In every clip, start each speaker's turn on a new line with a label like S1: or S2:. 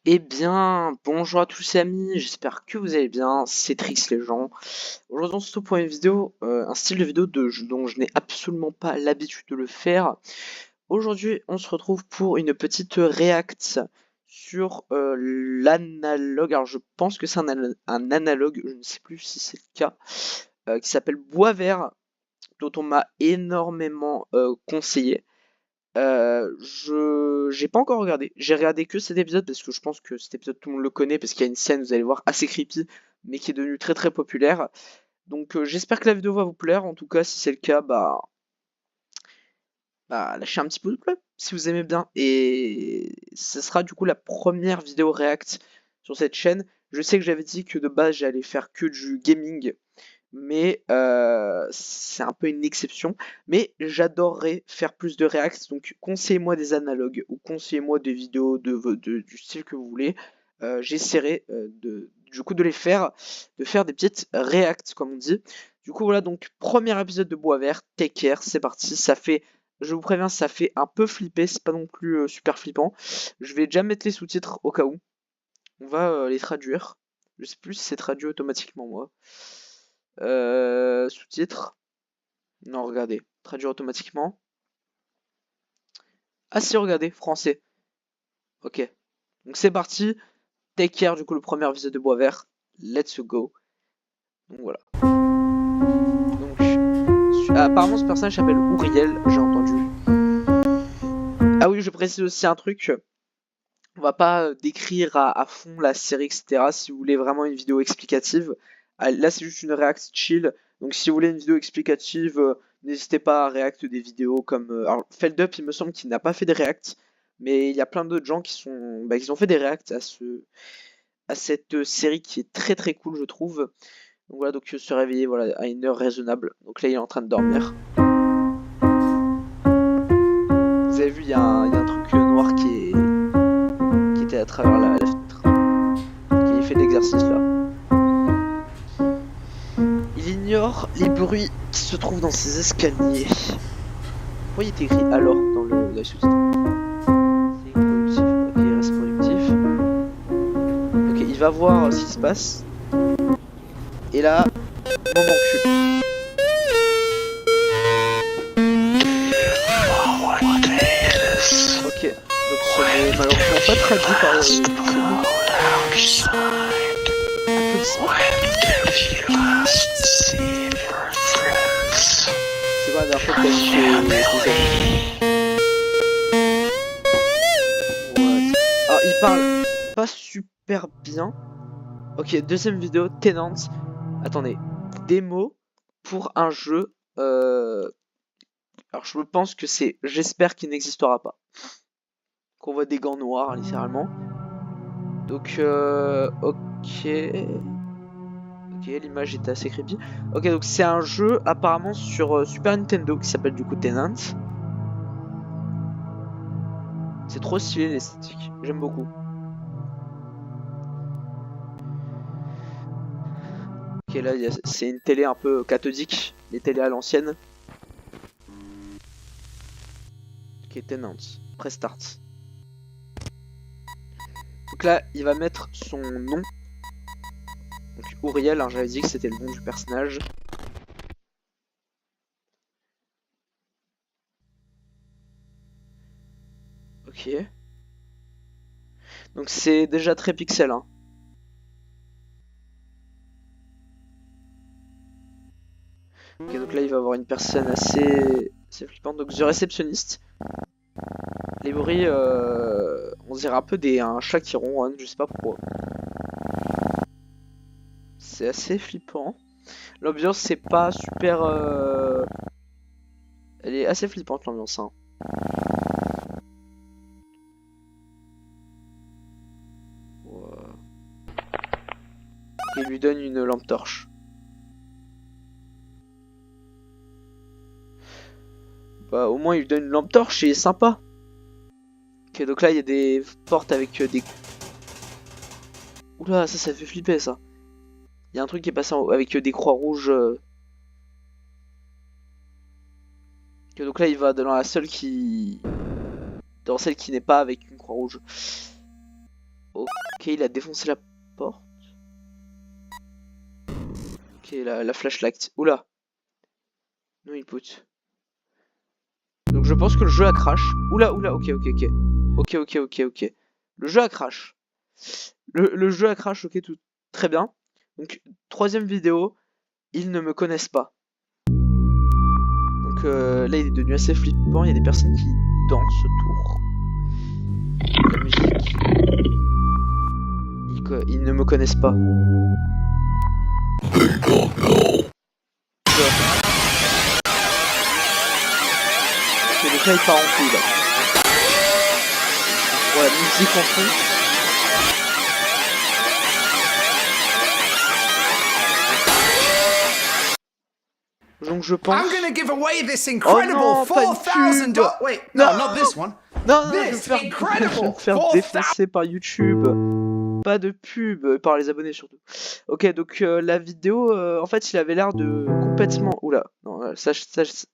S1: Eh bien, bonjour à tous les amis, j'espère que vous allez bien, c'est Trix les gens. Aujourd'hui on se retrouve pour une vidéo, un style de vidéo dont je n'ai absolument pas l'habitude de le faire. Aujourd'hui on se retrouve pour une petite react sur l'analogue, alors je pense que c'est un analogue, je ne sais plus si c'est le cas, qui s'appelle Bois Vert, dont on m'a énormément conseillé. J'ai pas encore regardé. J'ai regardé que cet épisode parce que je pense que cet épisode tout le monde le connaît parce qu'il y a une scène, vous allez voir, assez creepy, mais qui est devenue très très populaire. Donc j'espère que la vidéo va vous plaire. En tout cas, si c'est le cas, bah lâchez un petit pouce bleu si vous aimez bien. Et ce sera du coup la première vidéo react sur cette chaîne. Je sais que j'avais dit que de base j'allais faire que du gaming, mais c'est un peu une exception. Mais j'adorerais faire plus de reacts, donc conseillez-moi des analogues ou conseillez-moi des vidéos du style que vous voulez. J'essaierai du coup de les faire, de faire des petites reacts comme on dit. Du coup voilà, donc premier épisode de Bois Vert, take care, c'est parti. Ça fait, je vous préviens, ça fait un peu flipper, c'est pas non plus super flippant. Je vais déjà mettre les sous-titres au cas où. On va les traduire. Je sais plus si c'est traduit automatiquement moi. Sous-titres. Non, regardez. Traduire automatiquement. Ah si, regardez, français. Ok. Donc c'est parti. Take care, du coup, le premier épisode de Bois Vert. Let's go. Donc voilà. Donc, apparemment, ce personnage s'appelle Ouriel, j'ai entendu. Ah oui, je précise aussi un truc. On va pas décrire à fond la série, etc. Si vous voulez vraiment une vidéo explicative. Là, c'est juste une react chill. Donc si vous voulez une vidéo explicative, n'hésitez pas à react des vidéos comme... alors, Feldup, il me semble qu'il n'a pas fait des reacts. Mais il y a plein d'autres gens qui ont fait des reacts à cette série qui est très très cool, je trouve. Donc voilà, donc se réveiller voilà, à une heure raisonnable. Donc là, il est en train de dormir. Vous avez vu, il y a un truc noir qui était à travers la fenêtre. Qui fait de l'exercice là. Il ignore les bruits qui se trouvent dans ses escaliers. Pourquoi il est écrit alors dans le sous-titre? C'est productif. Ok, il reste productif. Ok, il va voir ce qui se passe. Et là, moment culte. Ok, donc ce n'est malheureusement pas traduit par c'est pas la dernière fois que t'as vu tes amis. What? Alors, il parle pas super bien. Ok, deuxième vidéo, Tenant. Attendez, démo pour un jeu. Alors, je pense que c'est J'espère qu'il n'existera pas. Qu'on voit des gants noirs, littéralement. Donc, ok. Ok, l'image était assez creepy. Ok, donc c'est un jeu apparemment sur Super Nintendo qui s'appelle du coup Tenant. C'est trop stylé l'esthétique, j'aime beaucoup. Ok, là c'est une télé un peu cathodique, les télés à l'ancienne. Ok, Tenant, press start. Donc là, il va mettre son nom. Donc Uriel, hein, j'avais dit que c'était le nom du personnage. Ok. Donc c'est déjà très pixel, hein. Ok, donc là il va avoir une personne assez flippante. Donc The Receptionist. Les bruits, on dirait un peu un chat qui ronronne, je sais pas pourquoi. C'est assez flippant. L'ambiance c'est pas super... Elle est assez flippante l'ambiance, hein. Wow. Il lui donne une lampe torche. Bah au moins il lui donne une lampe torche et il est sympa. Ok, donc là il y a des portes avec des... Oula, ça fait flipper ça. Il y a un truc qui est passé avec des croix rouges. Ok, donc là il va dans la seule qui... Dans celle qui n'est pas avec une croix rouge. Ok, il a défoncé la porte. Ok, la flashlight. Oula. No input. Donc je pense que le jeu a crash. Oula, ok. Ok. Le jeu a crash. Le jeu a crash, ok, tout très bien. Donc, troisième vidéo, ils ne me connaissent pas. Donc là, il est devenu assez flippant. Il y a des personnes qui dansent autour. La musique. Ils ne me connaissent pas. Ok, le gars il part en couille là. Voilà, musique en fond. Donc je pense.
S2: I'm gonna give away this
S1: Oh
S2: incredible
S1: non, pas une
S2: 4,000
S1: pub.
S2: Wait,
S1: Non.
S2: no, not this one.
S1: Non, je vais me
S2: This
S1: faire,
S2: incredible
S1: je vais me faire
S2: 4,000.
S1: défoncer par YouTube. Pas de pub, par les abonnés surtout. Ok, donc la vidéo, en fait, il avait l'air de complètement. Oula, non,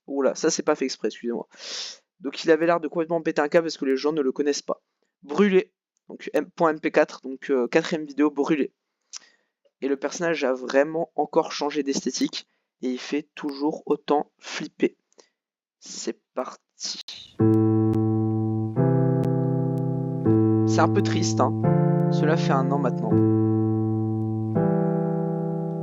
S1: oula, ça c'est pas fait exprès, excusez-moi. Donc il avait l'air de complètement péter un câble parce que les gens ne le connaissent pas. Brûlé, donc .mp4, donc quatrième vidéo brûlé. Et le personnage a vraiment encore changé d'esthétique et il fait toujours autant flipper. C'est parti. C'est un peu triste, hein. Cela fait 1 an maintenant.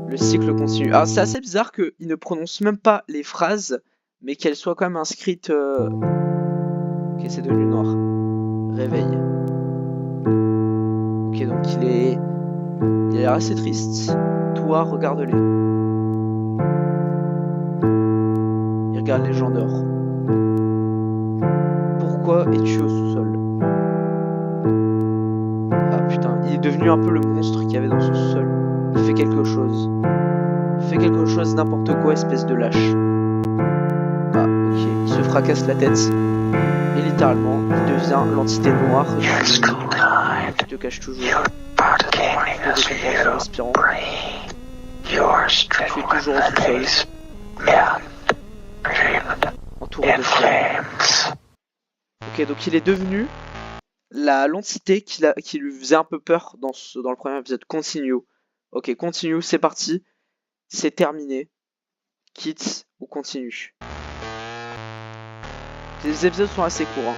S1: Le cycle continue. Alors c'est assez bizarre qu'il ne prononce même pas les phrases, mais qu'elles soient quand même inscrites. Ok, c'est devenu noir. Réveil. Ok, donc il a l'air assez triste. Toi, regarde-les. Il regarde les gens dehors. Pourquoi es-tu au sous-sol? Ah putain, il est devenu un peu le monstre qu'il y avait dans son sous-sol. Il fait quelque chose. Fais quelque chose, n'importe quoi, espèce de lâche. Ah, ok, il se fracasse la tête. Et littéralement, il devient l'entité noire. Tu te caches toujours. Tu te récompenses en respirant. Tu es toujours au sous-sol. Entouré de flammes. Ok, donc il est devenu l'entité qui lui faisait un peu peur dans le premier épisode. Continue. Ok, continue, c'est parti. C'est terminé. Quitte ou continue. Les épisodes sont assez courts. Hein.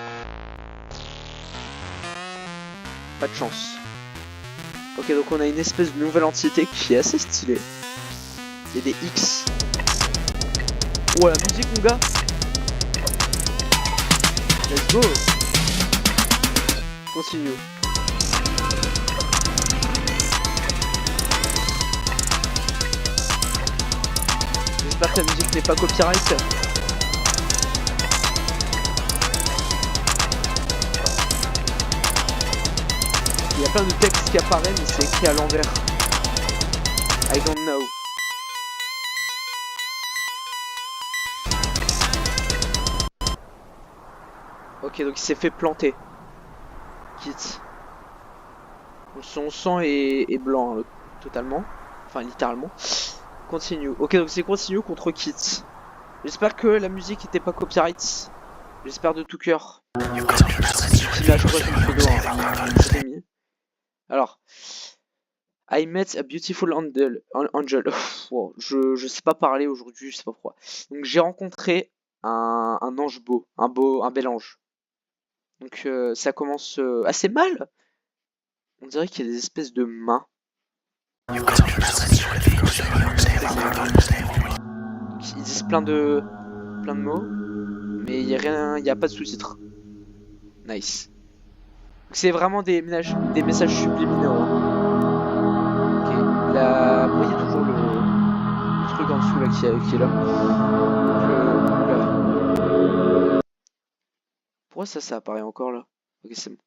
S1: Pas de chance. Ok, donc on a une espèce de nouvelle entité qui est assez stylée. Il y a des X. Oh, la musique, mon gars. Let's go. Continue. J'espère que la musique n'est pas copyright. Il y a plein de textes qui apparaissent mais c'est écrit à l'envers. I don't know. Ok, donc il s'est fait planter. Quitte. Donc son sang est blanc totalement. Enfin littéralement. Continue. Ok, donc c'est continue contre Kit. J'espère que la musique n'était pas copyright. J'espère de tout cœur. Alors, I met a beautiful angel. Wow, je sais pas parler aujourd'hui, je sais pas pourquoi. Donc j'ai rencontré un ange beau, un bel ange. Donc ça commence assez mal. On dirait qu'il y a des espèces de mains. Ils disent plein de mots, mais il y a pas de sous-titres. Nice. C'est vraiment des messages subliminaux. Hein. Ok. Là, il y a toujours le truc en dessous là qui est là. Là. Pourquoi ça apparaît encore là? Ok, c'est bon.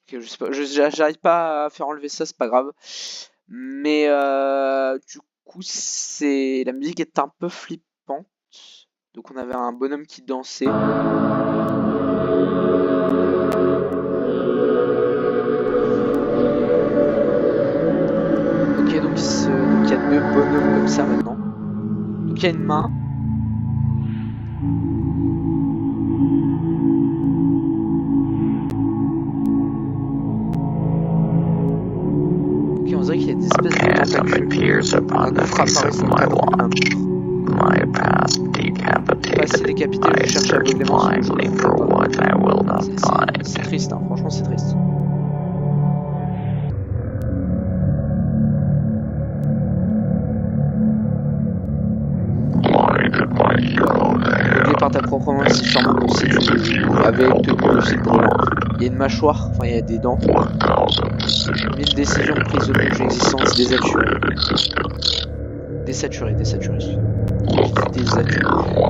S1: Ok, je sais pas, j'arrive pas à faire enlever ça, c'est pas grave. Mais du coup, la musique est un peu flippante. Donc on avait un bonhomme qui dansait. Ok, donc il y a 2 bonhommes comme ça maintenant. Donc il y a une main.
S2: phantom appears upon the face of my wall. My past
S1: Passé
S2: decapitated,
S1: décapité,
S2: I
S1: je cherche
S2: search
S1: aveuglément ce que je
S2: blindly
S1: ne
S2: for
S1: trouve pas.
S2: what I will not
S1: C'est
S2: find.
S1: triste, hein. Franchement c'est triste. Aidé par ta propre main, si charmant ton site avec tenu le fil brûlant. Il y a une mâchoire, enfin il y a des dents. 1000 décisions prises au nom d'une existence désaturée. Désaturée.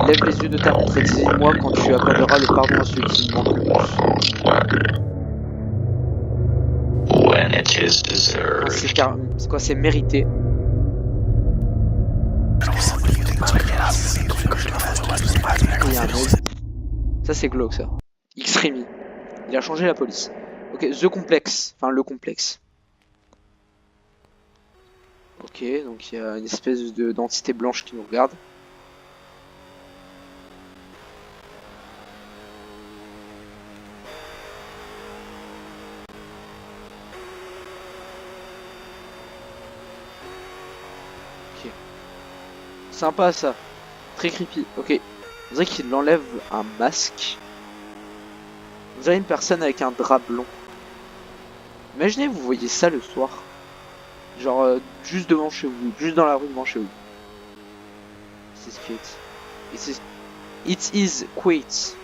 S1: Lève les yeux de ta montre et dis-moi quand tu accorderas le pardon à celui qui manque le plus.
S2: When it is deserved.
S1: C'est quoi, c'est mérité. Il y a un œil. Ça c'est glauque ça. X-Remy. Il a changé la police. Ok, The Complex. Enfin le complexe. Ok, donc il y a une espèce d'entité blanche qui nous regarde. Ok. Sympa ça. Très creepy. Ok. On dirait qu'il enlève un masque. On dirait une personne avec un drap blond. Imaginez, vous voyez ça le soir. Genre juste devant chez vous, juste dans la rue devant chez vous. C'est ce qui est. It is quit.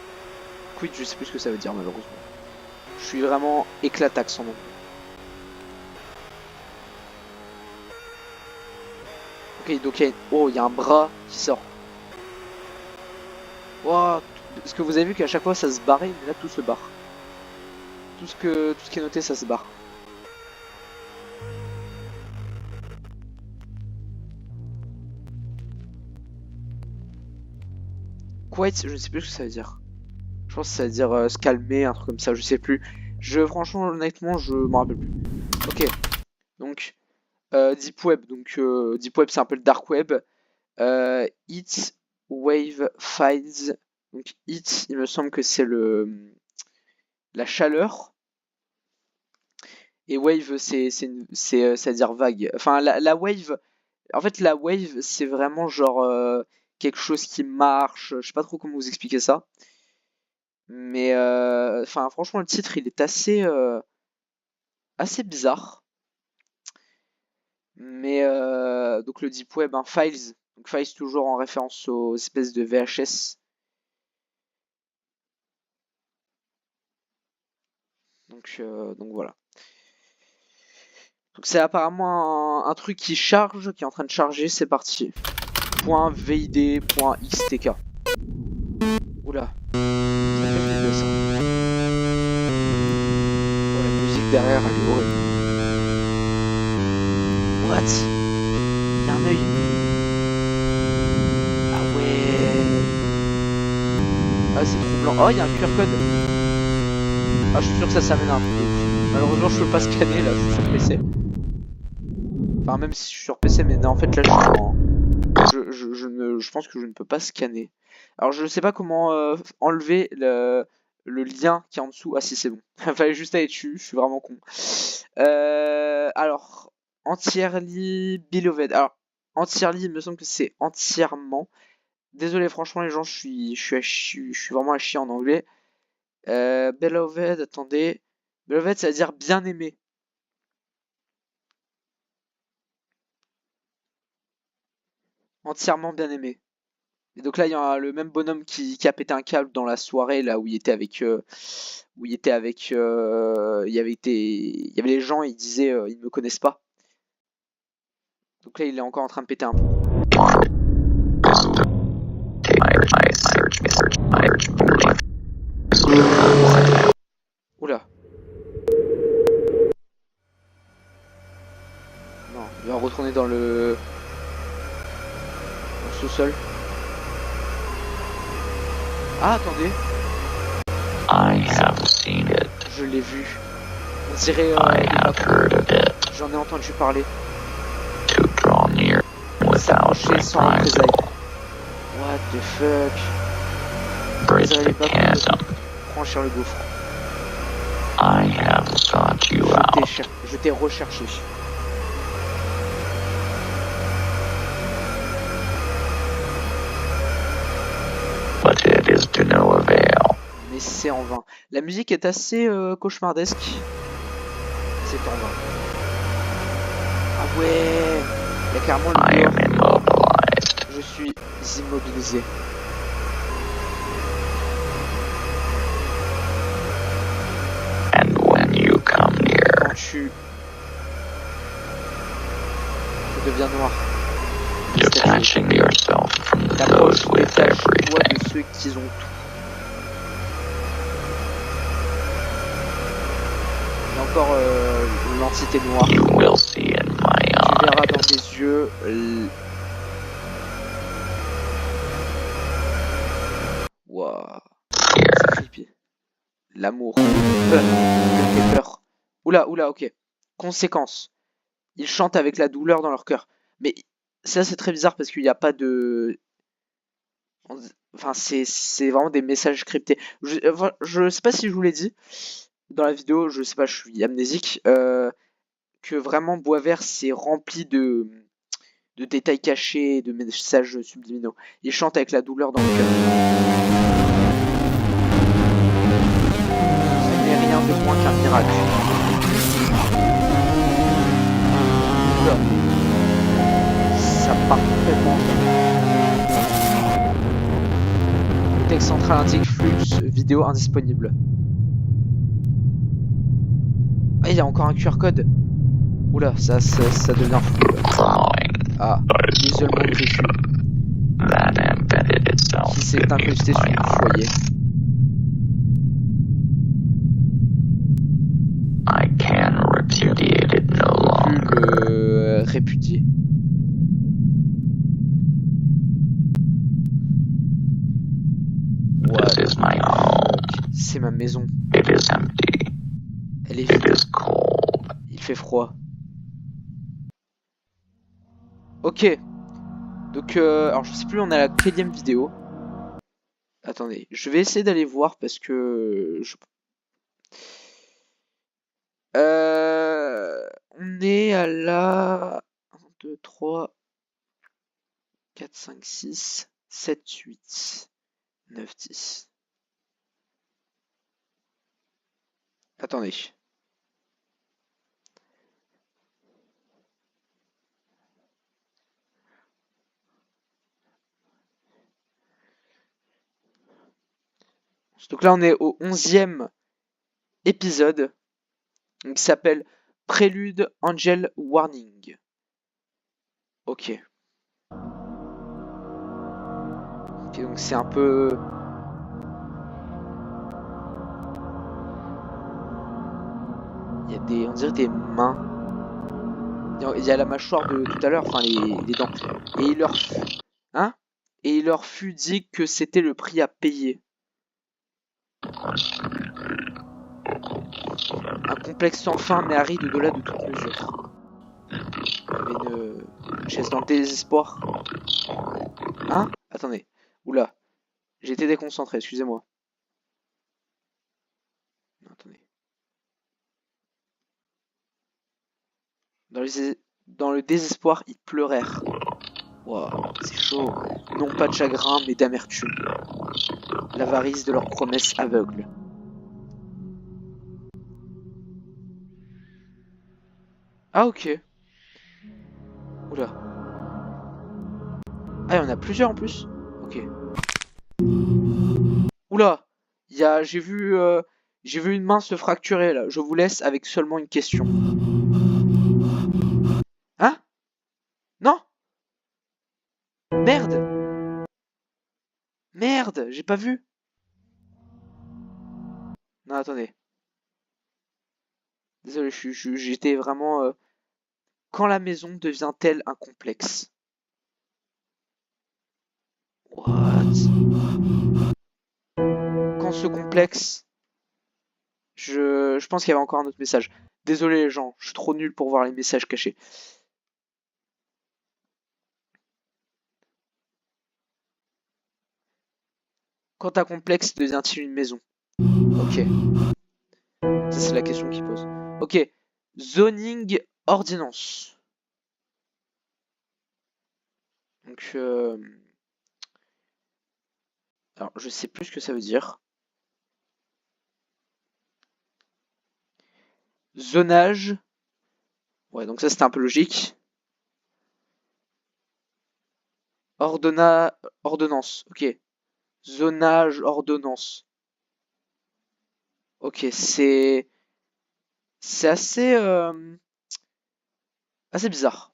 S1: Quit, je sais plus ce que ça veut dire malheureusement. Je suis vraiment éclataxe en anglais. Ok, donc il y a un bras qui sort. Wow, est-ce que vous avez vu qu'à chaque fois ça se barrait, mais là tout se barre. Tout ce qui est noté, ça se barre. Quiet, je ne sais plus ce que ça veut dire. Je pense que ça veut dire se calmer, un truc comme ça, je sais plus. Franchement, honnêtement, je m'en rappelle plus. Ok, donc Deep Web. Donc Deep Web, c'est un peu le Dark Web. Heat Wave Files. Donc Heat, il me semble que c'est la chaleur. Et Wave, c'est-à-dire vague. Enfin, la Wave. En fait, la Wave, c'est vraiment genre quelque chose qui marche. Je sais pas trop comment vous expliquer ça. Mais enfin, franchement, le titre, il est assez bizarre. Mais donc le Deep Web, hein, Files. Donc Files toujours en référence aux espèces de VHS. Donc voilà. Donc c'est apparemment un truc qui charge, qui est en train de charger. C'est parti. .vid.xtk. Oula. Ça fait flipper ça. Oh, la musique derrière, elle est horrible. What? Il y a un œil. Ah ouais. Ah c'est troublant. Oh, il y a un QR code. Ah, je suis sûr que ça m'amène à un truc. Malheureusement, je peux pas scanner là, je suis sur PC. Enfin, même si je suis sur PC, mais non, en fait là, je pense que je ne peux pas scanner. Alors, je sais pas comment enlever le lien qui est en dessous. Ah si, c'est bon. Il fallait juste aller dessus, je suis vraiment con. Alors, Entirely Beloved. Alors, Entirely, il me semble que c'est entièrement. Désolé, franchement, les gens, je suis vraiment à chier en anglais. Beloved, attendez. Beloved, ça veut dire bien aimé. Entièrement bien aimé. Et donc là, il y a le même bonhomme qui a pété un câble dans la soirée, là où il était avec. Il y avait les gens, ils disaient ils me connaissent pas. Donc là, il est encore en train de péter un plomb. Oula. Non, il va retourner dans le sous-sol. Ah, attendez. Je l'ai vu. On dirait j'en ai entendu parler. S'approcher sans représailles. What the fuck. Désirer les bacs pour franchir le gouffre. Je t'ai recherché. c'est en vain. La musique est assez cauchemardesque. C'est en vain. Ah ouais, il y a carrément le dehors. Je suis immobilisé. Quand tu... Ça devient noir. T'approches, détache-toi de ceux qui ont tout. Il y a encore l'entité noire. Tu verras dans mes yeux Waouh, c'est creepy. L'amour. Ça fait peur. Oula, oula, ok. Conséquence. Ils chantent avec la douleur dans leur cœur. Mais ça, c'est très bizarre parce qu'il n'y a pas de... Enfin, c'est vraiment des messages cryptés. Je sais pas si je vous l'ai dit dans la vidéo, je sais pas, je suis amnésique, que vraiment Bois Vert c'est rempli de détails cachés, de messages subliminaux. Ils chantent avec la douleur dans le cœur. Ce n'est rien de moins qu'un miracle. Oula. Ça part complètement. Le texte central indique flux vidéo indisponible. Ah, il y a encore un QR code. Oula, ça devient fou. Ah, l'isolement de vécu. Qui s'est incrusté sur le foyer. Plus le répudier. C'est ma maison. Elle est vide. Il fait froid. Ok. Donc, alors je sais plus, on est à la 4e vidéo. Attendez, je vais essayer d'aller voir parce que... on est à la... 1, 2, 3, 4, 5, 6, 7, 8, 9, 10. Attendez. Donc là, on est au 11e épisode, qui s'appelle Prélude Angel Warning. Ok. Ok, donc c'est un peu... Il y a des... On dirait des mains. Il y a la mâchoire de tout à l'heure, enfin les dents. Et il leur... Hein? Et il leur fut dit que c'était le prix à payer. Un complexe sans fin mais aride au-delà de toute mesure. Il y avait une chaise dans le désespoir. Hein? Attendez. Oula. J'ai été déconcentré, excusez-moi. Non, attendez. Dans le désespoir, ils pleurèrent. Waouh, c'est chaud. Non pas de chagrin, mais d'amertume. L'avarice de leurs promesses aveugles. Ah ok. Oula. Ah, il y en a plusieurs en plus. Ok. Oula. J'ai vu une main se fracturer là. Je vous laisse avec seulement une question. Hein? Non? Merde! Merde, j'ai pas vu. Non, attendez. Désolé, j'étais vraiment... Quand la maison devient-elle un complexe? What? Quand ce complexe... Je pense qu'il y avait encore un autre message. Désolé les gens, je suis trop nul pour voir les messages cachés. Quand un complexe devient-il une maison? Ok. Ça c'est la question qu'il pose. Ok. Zoning ordinance. Donc... Alors je sais plus ce que ça veut dire. Zonage. Ouais, donc ça c'était un peu logique. Ordonnance, ok. Zonage, ordonnance. Ok, c'est assez bizarre.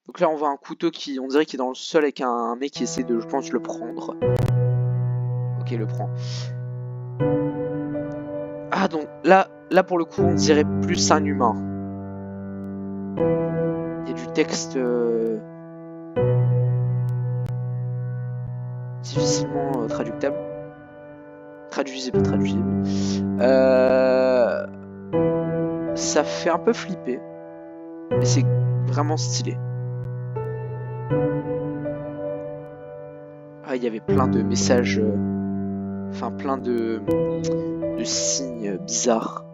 S1: Donc là on voit un couteau qui, on dirait qu'il est dans le sol avec un mec qui essaie de, je pense, le prendre. Ok, le prend. Ah, donc là pour le coup on dirait plus un humain. Il y a du texte difficilement traductable. Traduisible. Ça fait un peu flipper. Mais c'est vraiment stylé. Ah, il y avait plein de messages, enfin plein de signes bizarres.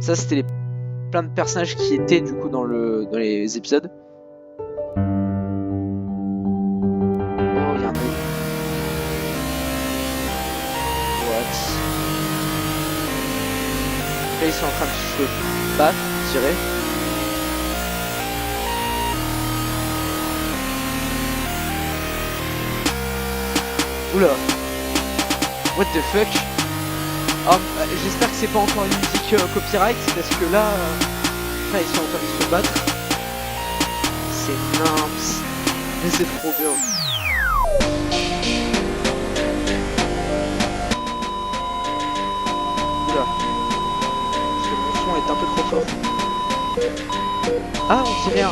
S1: Ça, c'était plein de personnages qui étaient du coup dans les épisodes. Oh, il y a un œil. What? Là, ils sont en train de se battre, je dirais. Oula. What the fuck? Oh, j'espère que c'est pas encore une musique copyright parce que là, ils sont en train de se battre. C'est mince. Mais c'est trop bien. Oula. Parce que mon son est un peu trop fort. Ah, on dirait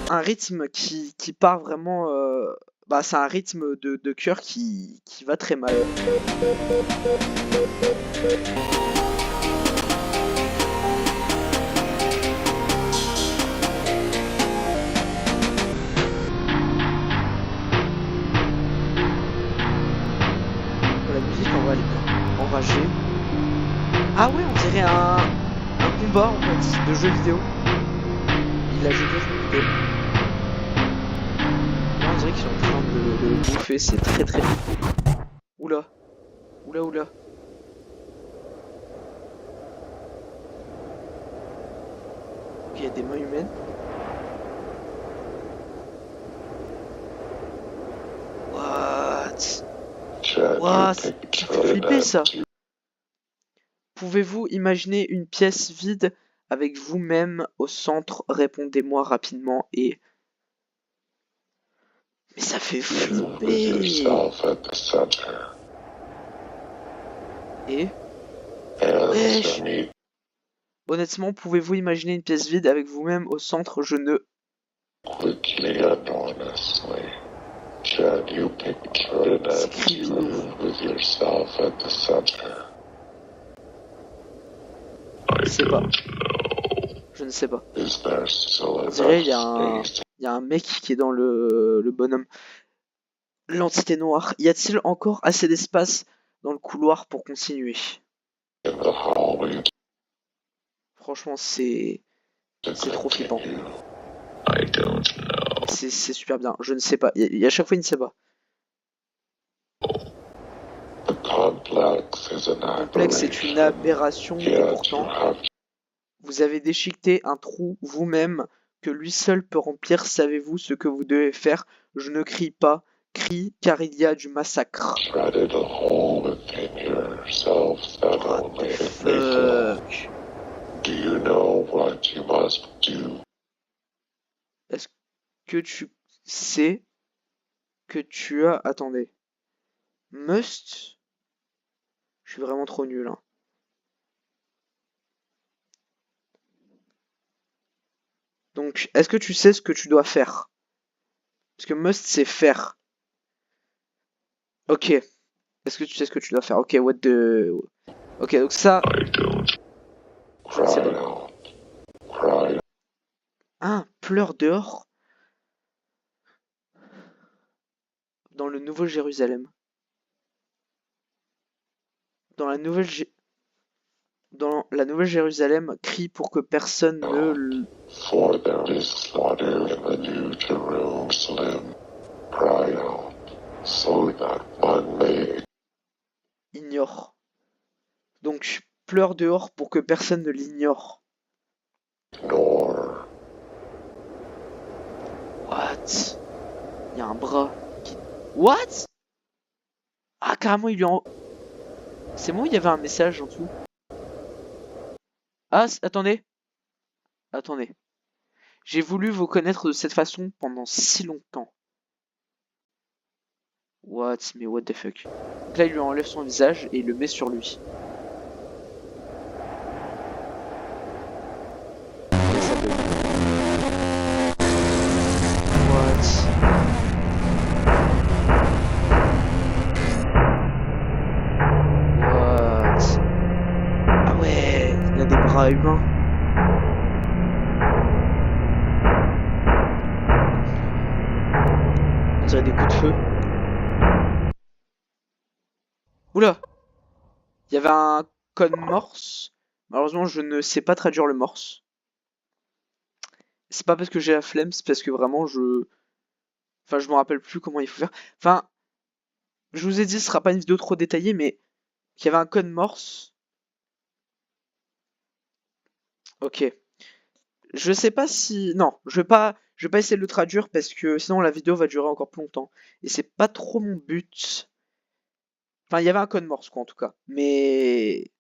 S1: un rythme qui part vraiment... Bah, c'est un rythme de cœur qui va très mal. La musique, on va aller enragée. Ah ouais, on dirait un combat en fait de jeu vidéo. Il a jeté son couteau. Là, on dirait qu'ils sont en train de le bouffer, c'est très. Oula. Oula. Ok, il y a des mains humaines. What? Ouah, ça fait flipper ça. Pouvez-vous imaginer une pièce vide avec vous-même au centre? Répondez-moi rapidement et... Mais ça fait flipper. Et... Wesh. Honnêtement, pouvez-vous imaginer une pièce vide avec vous-même au centre? Je ne... C'est creepy de ouf. Je ne sais pas. On dirait il y a un mec qui est dans le bonhomme. L'entité noire. Y a-t-il encore assez d'espace dans le couloir pour continuer? Franchement, c'est trop flippant. C'est super bien. Je ne sais pas. Et à chaque fois, il ne sait pas. Complexe est une aberration et pourtant, vous avez déchiqueté un trou vous-même que lui seul peut remplir. Savez-vous ce que vous devez faire? Je ne crie pas. Crie car il y a du massacre. What the fuck? Est-ce que tu sais que tu as... Attendez. Must? Je suis vraiment trop nul. Hein. Donc, est-ce que tu sais ce que tu dois faire? Parce que must, c'est faire. Ok. Est-ce que tu sais ce que tu dois faire? Ok, what the... Ok, donc ça... Je ne sais pas. Ah, pleure dehors? Dans le Nouveau Jérusalem. Dans la Nouvelle Jérusalem, crie pour que personne ne... For there is slaughter in the New Jerusalem. Cry out, so that one may... Ignore. Donc, pleure dehors pour que personne ne l'ignore.
S2: Door.
S1: What? Il y a un bras qui... What? Ah, carrément, il lui en... C'est moi où il y avait un message en dessous? Ah, attendez. Attendez. J'ai voulu vous connaître de cette façon pendant si longtemps. What? Mais what the fuck? Donc là, il lui enlève son visage et il le met sur lui. Et ça donne... What? What? Ah ouais, il a des bras humains. On dirait des coups de feu. Oula! Il y avait un code morse. Malheureusement, je ne sais pas traduire le morse. C'est pas parce que j'ai la flemme, c'est parce que vraiment je... Enfin, je me rappelle plus comment il faut faire. Enfin, je vous ai dit, ce sera pas une vidéo trop détaillée, mais qu'il y avait un code morse. Ok. Je sais pas si... Non, je vais pas essayer de le traduire parce que sinon la vidéo va durer encore plus longtemps. Et c'est pas trop mon but. Enfin, il y avait un code morse, quoi, en tout cas. Mais...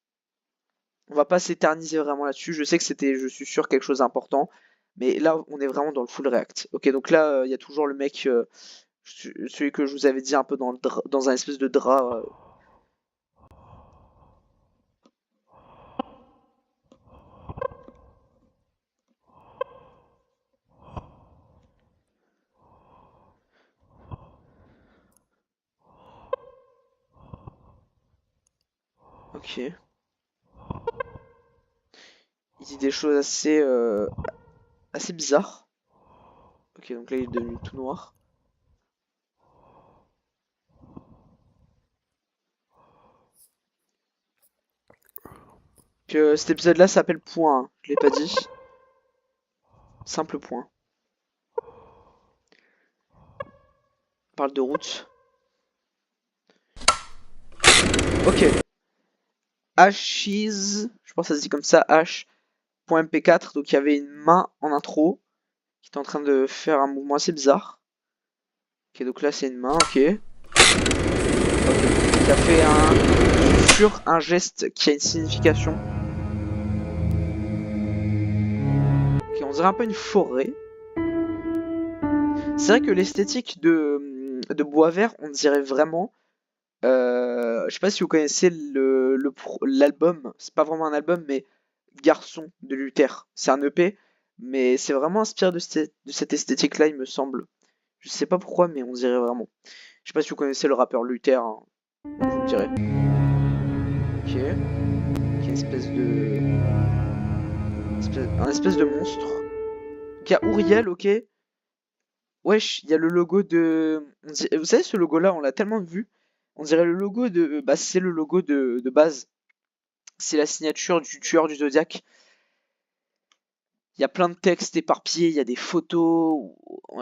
S1: On va pas s'éterniser vraiment là-dessus. Je sais que c'était, je suis sûr, quelque chose d'important. Mais là, on est vraiment dans le full react. Ok, donc là, il y a toujours le mec, celui que je vous avais dit un peu dans, dans un espèce de drap. Ok. Il dit des choses assez, assez bizarres. Ok, donc là, il est devenu tout noir. Que cet épisode-là s'appelle Point, hein. Je l'ai pas dit. Simple point. On parle de route. Ok. Hashies, je pense que ça se dit comme ça, H.mp4. Donc il y avait une main en intro qui était en train de faire un mouvement assez bizarre. Ok, donc là c'est une main, ok. Ok. Qui a fait un geste qui a une signification. Ok, on dirait un peu une forêt. C'est vrai que l'esthétique de Bois Vert, on dirait vraiment. Je sais pas si vous connaissez l'album, c'est pas vraiment un album, mais Garçon de Luther. C'est un EP, mais c'est vraiment inspiré de cette esthétique-là, il me semble. Je sais pas pourquoi, mais on dirait vraiment. Je sais pas si vous connaissez le rappeur Luther, hein. Vous me direz. Ok. Ok, une espèce de. Un espèce de monstre. Donc il y a Ouriel, ok. Wesh, il y a le logo de. Vous savez, ce logo-là, on l'a tellement vu. On dirait le logo de. Bah, c'est le logo de base. C'est la signature du tueur du Zodiac. Il y a plein de textes éparpillés, il y a des photos.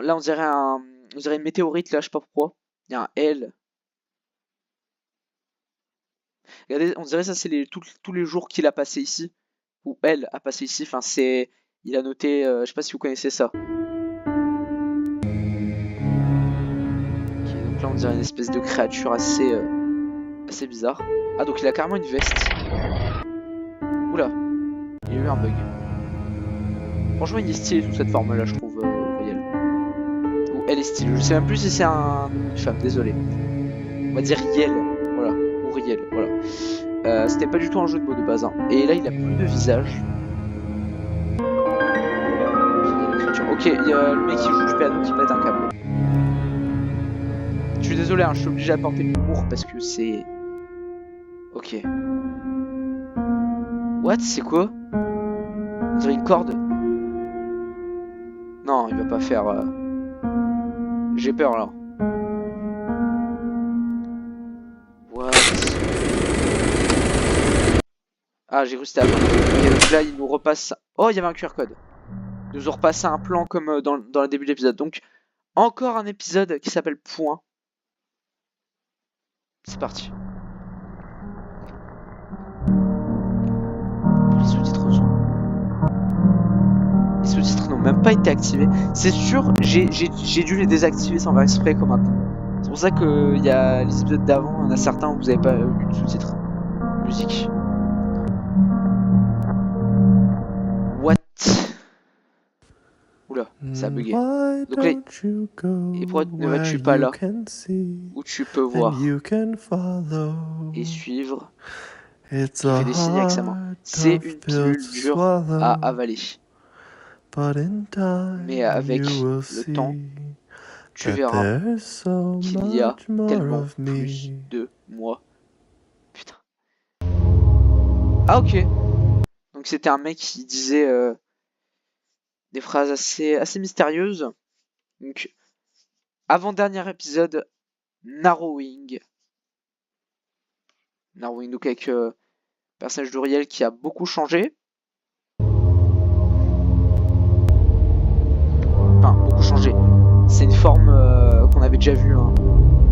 S1: Là, on dirait une météorite, là, je sais pas pourquoi. Il y a un L. Regardez, on dirait ça, c'est tous les jours qu'il a passé ici. Ou elle a passé ici. Enfin, c'est. Il a noté. Je sais pas si vous connaissez ça. Ok, donc là, on dirait une espèce de créature assez. Assez bizarre. Ah, donc il a carrément une veste. Oula, il y a eu un bug. Franchement, il est stylé sous cette forme-là, je trouve, Uriel. Ou elle est stylée. Je sais même plus si c'est un homme ou une femme, désolé. On va dire Riel, voilà. Ou Riel, voilà. C'était pas du tout un jeu de mots de base, hein. Et là, il a plus de visage. Ok, il y a le mec qui joue du piano qui pète un câble. Je suis désolé, hein, je suis obligé d'apporter de l'humour parce que c'est... Ok. What? C'est quoi? On dirait une corde? Non, il va pas faire... J'ai peur, là. What? Ah, j'ai cru que c'était à fin. Ok, donc là, il nous repasse... Oh, il y avait un QR code. Il nous ont repassé un plan comme dans le début de l'épisode. Donc, encore un épisode qui s'appelle Point. C'est parti. même pas été activés. C'est sûr, j'ai dû les désactiver sans faire exprès comme un con. C'est pour ça qu'il y a les épisodes d'avant, il y en a certains où vous n'avez pas eu de sous-titres. Musique. What? Oula, ça a bugué. Donc là, et pourquoi ne vas-tu pas là où tu peux voir et suivre qui fait des signes avec sa main. C'est une pilule dure à avaler. Mais avec le temps, tu verras qu'il y a tellement plus de moi. Putain. Ah ok. Donc c'était un mec qui disait des phrases assez mystérieuses. Donc, avant-dernier épisode, Narrowing. Narrowing, donc avec personnage d'Uriel qui a beaucoup changé. Enfin, beaucoup changé. C'est une forme qu'on avait déjà vue. Hein.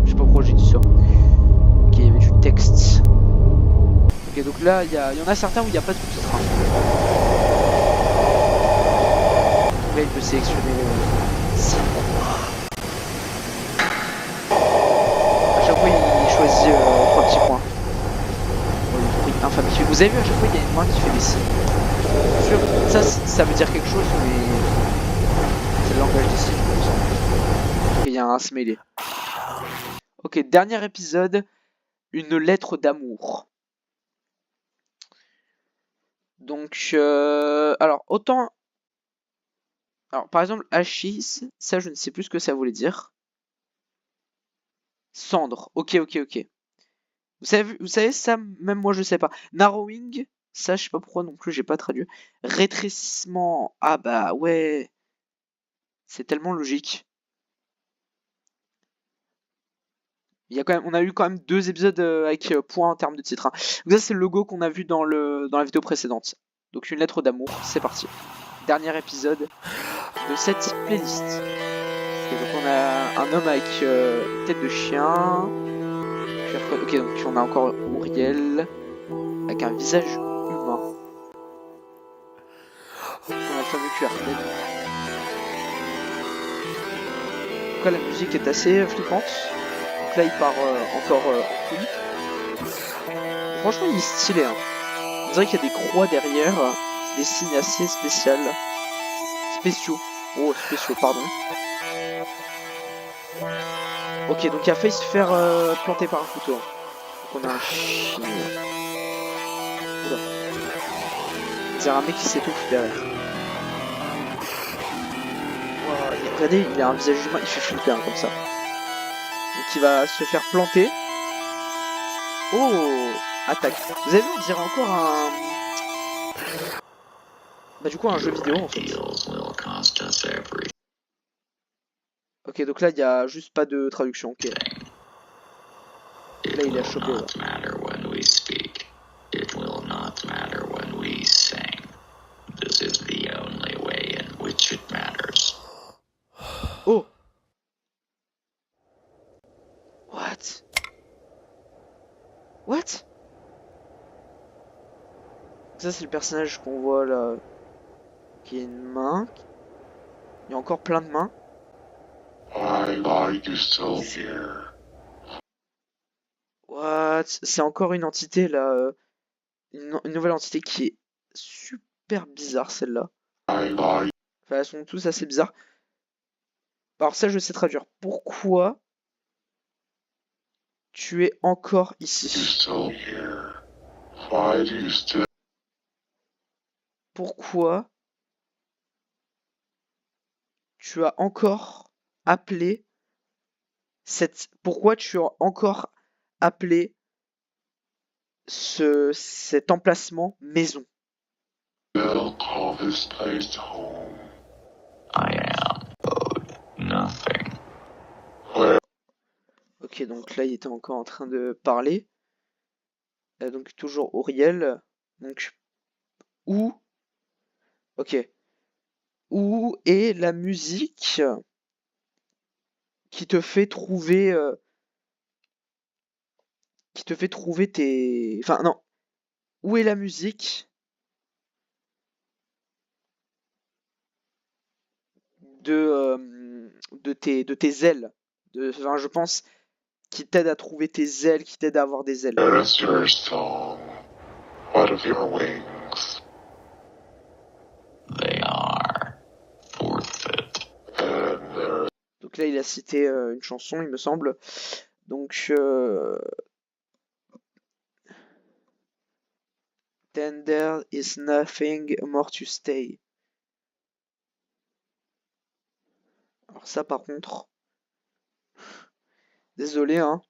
S1: Je sais pas pourquoi j'ai dit ça. Ok, il y avait du texte. Ok, donc là, il y en a certains où il n'y a pas de sous-titres. Hein. Donc là, il peut sélectionner 6. À chaque fois, il choisit 3 petits points. Pour le bruit infamitieux. Vous avez vu, à chaque fois, il y a une main qui fait des signes. Sûr, ça veut dire quelque chose, mais c'est le langage des signes, il me semble. Il y a un smiley. Ok, dernier épisode, une lettre d'amour. Donc, alors, autant... Alors, par exemple, Ashis, ça, je ne sais plus ce que ça voulait dire. Cendre, ok. Vous savez, ça, même moi, je sais pas. Narrowing, ça, je sais pas pourquoi non plus, j'ai pas traduit. Rétrécissement, ah bah ouais, c'est tellement logique. On a eu quand même 2 épisodes avec points en termes de titre. Hein. Donc ça, c'est le logo qu'on a vu dans la vidéo précédente. Donc une lettre d'amour, c'est parti. Dernier épisode de cette playlist. Okay, donc on a un homme avec une tête de chien. Ok, donc on a encore Uriel avec un visage humain. On a le fameux QR code. Donc là, la musique est assez flippante. Donc là, il part encore en couille. Franchement, il est stylé. Hein. On dirait qu'il y a des croix derrière, des signes assez spéciaux. Oh, spéciaux, pardon. Ok, donc il a failli se faire planter par un couteau. Donc on a un chien. Oula. C'est un mec qui s'étouffe derrière. Wow, regardez, il a un visage humain, il fait flipper hein, comme ça. Donc il va se faire planter. Oh, attaque. Vous avez vu, on dirait encore un... Bah du coup un jeu vidéo en fait. Ok, donc là il n'y a juste pas de traduction, ok. Là il a chopé là. Oh! What? What? Ça c'est le personnage qu'on voit là. Qui a une main. Il y a encore plein de mains. What? C'est encore une entité là. Une nouvelle entité qui est super bizarre celle-là. Enfin, elles sont tous assez bizarres. Alors ça je sais traduire. Pourquoi tu es encore ici? Pourquoi tu as encore appelé Pourquoi tu as encore appelé cet emplacement maison? Ok, donc là il était encore en train de parler. Donc toujours Auriel. Donc où? Ok. Où est la musique qui te fait trouver tes... Enfin non. Où est la musique de tes ailes. Enfin, je pense qui t'aide à trouver tes ailes, qui t'aide à avoir des ailes.
S2: Where is your song? What of your wings? They are forfeit. And there
S1: Donc là, il a cité une chanson, il me semble. Donc, then there is nothing more to stay. Alors ça, par contre, désolé, hein.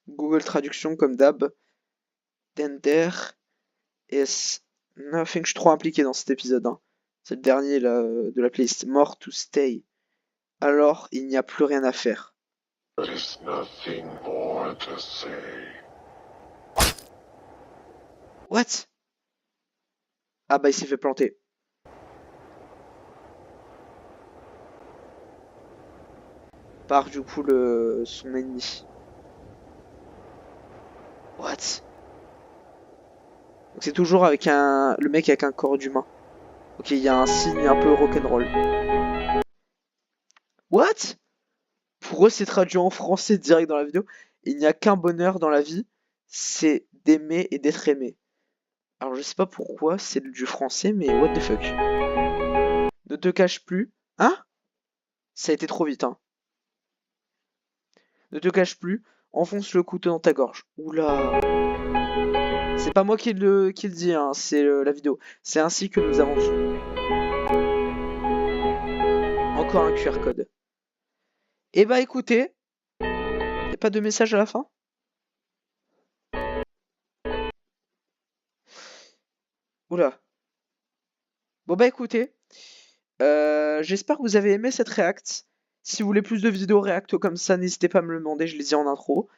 S1: Google Traduction comme d'hab. Then there is nothing. Je suis trop impliqué dans cet épisode, hein. C'est le dernier là, de la playlist. More to stay. Alors, il n'y a plus rien à faire.
S2: is nothing more to say.
S1: What? Ah bah il s'est fait planter. Par du coup son ennemi. What? Donc c'est toujours avec le mec avec un corps d'humain. Ok, il y a un signe un peu rock'n'roll. What? Pour eux, c'est traduit en français direct dans la vidéo. Il n'y a qu'un bonheur dans la vie, c'est d'aimer et d'être aimé. Alors je sais pas pourquoi c'est du français, mais what the fuck. Ne te cache plus. Hein? Ça a été trop vite, hein. Ne te cache plus, enfonce le couteau dans ta gorge. Oula. C'est pas moi qui le dis, hein, c'est la vidéo. C'est ainsi que nous avançons. Encore un QR code. Et bah écoutez, y'a pas de message à la fin? Oula. Bon bah écoutez, j'espère que vous avez aimé cette react. Si vous voulez plus de vidéos react comme ça, n'hésitez pas à me le demander, je l'ai dit en intro.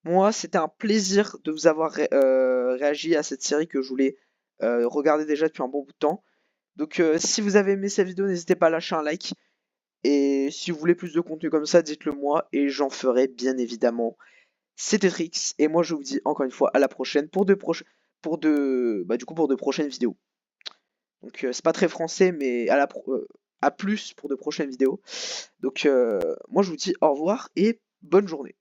S1: Moi, c'était un plaisir de vous avoir réagi à cette série que je voulais regarder déjà depuis un bon bout de temps. Donc si vous avez aimé cette vidéo, n'hésitez pas à lâcher un like. Et si vous voulez plus de contenu comme ça, dites-le moi et j'en ferai bien évidemment. C'était Trix et moi je vous dis encore une fois à la prochaine pour de prochaines vidéos. Donc c'est pas très français mais à plus pour de prochaines vidéos. Donc moi je vous dis au revoir et bonne journée.